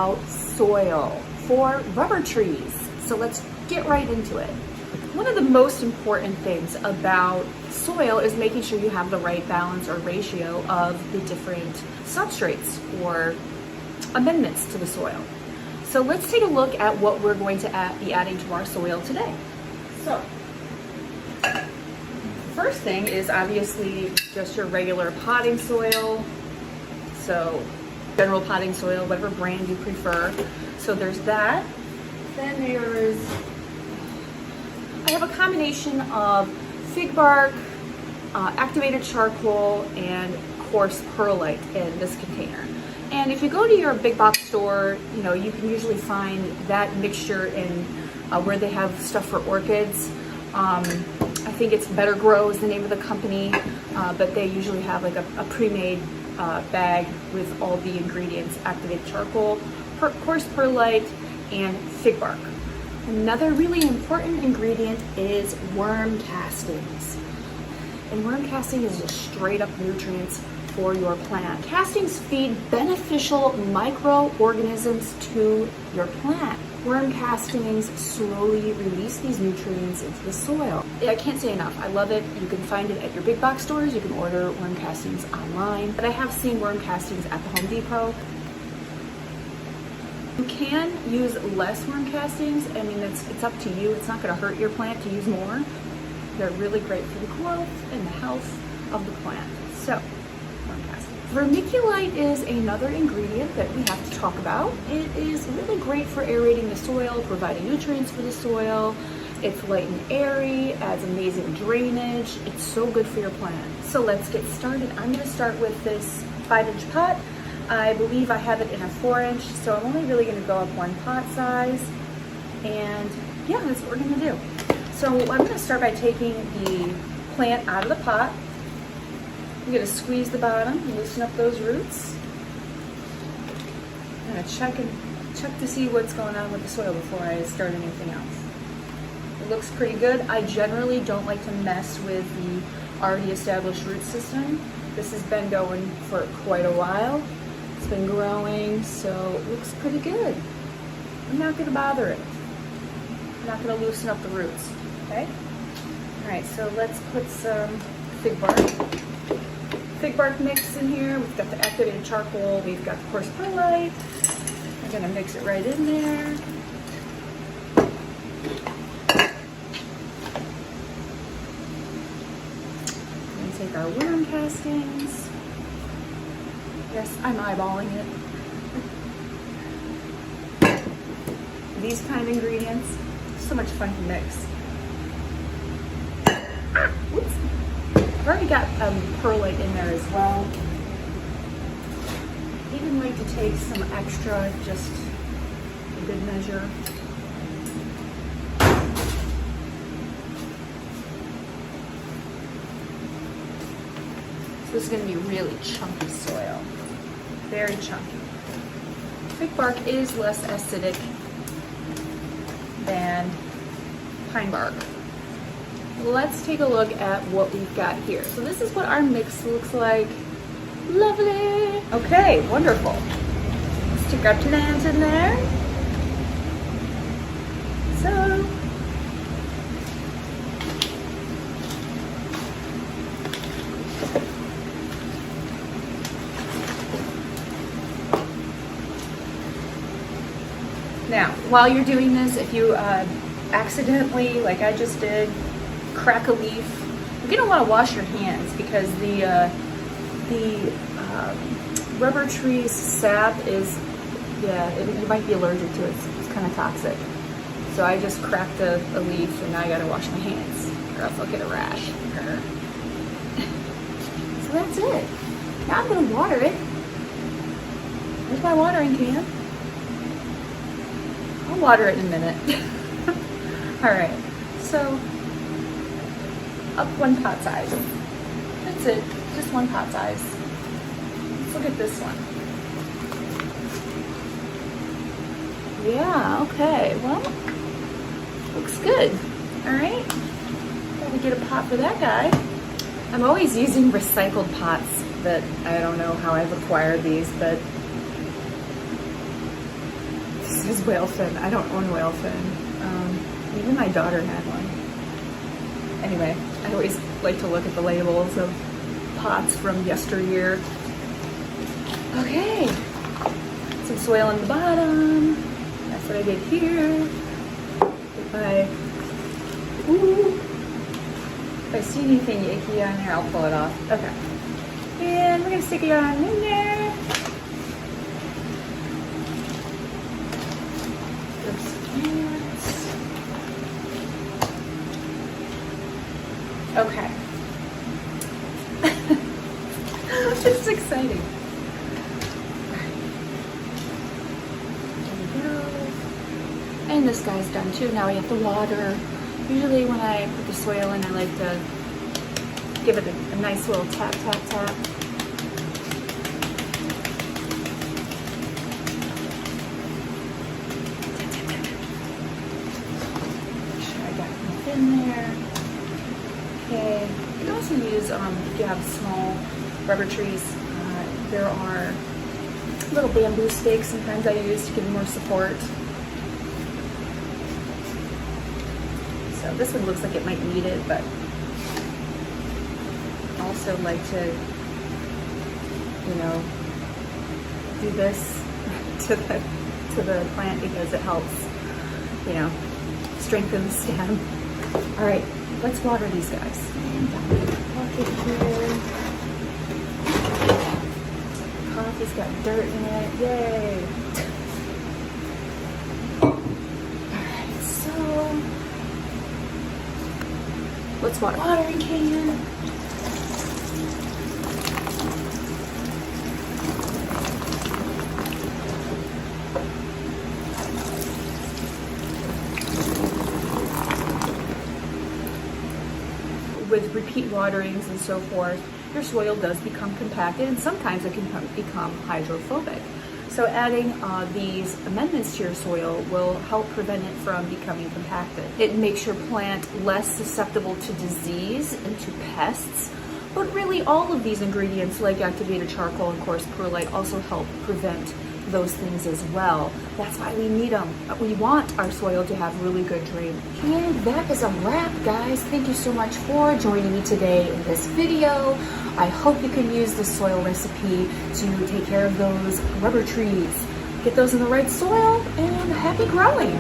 about soil for rubber trees. So let's get right into it. One of the most important things about soil is making sure you have the right balance or ratio of the different substrates or amendments to the soil. So let's take a look at what we're going to be adding to our soil today. So, first thing is obviously just your regular potting soil. So, general potting soil, whatever brand you prefer. So there's that. Then there's, I have a combination of fig bark, activated charcoal, and coarse perlite in this container. And if you go to your big box store, you know, you can usually find that mixture in where they have stuff for orchids. I think it's Better Grow is the name of the company, but they usually have like a pre-made bag with all the ingredients: activated charcoal, coarse perlite, and fig bark. Another really important ingredient is worm castings. And worm casting is just straight up nutrients for your plant. Castings feed beneficial microorganisms to your plant. Worm castings slowly release these nutrients into the soil. I can't say enough. I love it. You can find it at your big box stores. You can order worm castings online. But I have seen worm castings at the Home Depot. You can use less worm castings. I mean, it's up to you. It's not going to hurt your plant to use more. They're really great for the growth and the health of the plant. So, vermiculite is another ingredient that we have to talk about. It is really great for aerating the soil, providing nutrients for the soil. It's light and airy, adds amazing drainage. It's so good for your plant. So let's get started. I'm going to start with this 5-inch pot. I believe I have it in a 4-inch, so I'm only really going to go up one pot size. And yeah, that's what we're going to do. So I'm going to start by taking the plant out of the pot. I'm going to squeeze the bottom, loosen up those roots. I'm going to check to see what's going on with the soil before I start anything else. It looks pretty good. I generally don't like to mess with the already established root system. This has been going for quite a while. It's been growing, so it looks pretty good. I'm not going to bother it. I'm not going to loosen up the roots, okay? All right, so let's put some fig bark mix in here. We've got the activated charcoal, we've got the coarse perlite. I'm gonna mix it right in there. And take our worm castings. Yes, I'm eyeballing it. These kind of ingredients, so much fun to mix. Whoops. I've already got perlite in there as well. I even like to take some extra, just a good measure. So this is going to be really chunky soil. Very chunky. Fig bark is less acidic than pine bark. Let's take a look at what we've got here. So this is what our mix looks like. Lovely. Okay, wonderful. Let's stick our plant in there. So, now, while you're doing this, if you accidentally, like I just did, crack a leaf, you're gonna want to wash your hands because the rubber tree's sap is, you might be allergic to it. It's kind of toxic. So I just cracked a leaf and now I gotta wash my hands or else I'll get a rash. So that's it. Now I'm gonna water it. There's my watering can. I'll water it in a minute. All right, so up one pot size. That's it, just one pot size. Let's look at this one. Yeah, okay, well, looks good. All right, gotta get a pot for that guy. I'm always using recycled pots, but I don't know how I've acquired these, but This is whale fin. I don't own whale fin. Even my daughter had one. Anyway, I always like to look at the labels of pots from yesteryear. Okay, some soil on the bottom. That's what I did here. If I see anything icky on there, I'll pull it off. Okay, and we're gonna stick it on in there. Okay. This is exciting. There we go. And this guy's done too. Now we have to water. Usually when I put the soil in, I like to give it a nice little tap, tap, tap. Make sure I got enough in there. Okay, you can also use, if you have small rubber trees, there are little bamboo stakes sometimes I use to give more support. So this one looks like it might need it, but I also like to, you know, do this to the plant because it helps, you know, strengthen the stem. All right. Let's water these guys. Bucket here. Coffee's got dirt in it. Yay! Alright, so let's water. Watering can. With repeat waterings and so forth, your soil does become compacted, and sometimes it can become hydrophobic. So adding these amendments to your soil will help prevent it from becoming compacted. It makes your plant less susceptible to disease and to pests, but really all of these ingredients like activated charcoal and coarse perlite also help prevent those things as well. That's why we need them. We want our soil to have really good drainage. And that is a wrap, guys. Thank you so much for joining me today in this video. I hope you can use this soil recipe to take care of those rubber trees. Get those in the right soil and happy growing.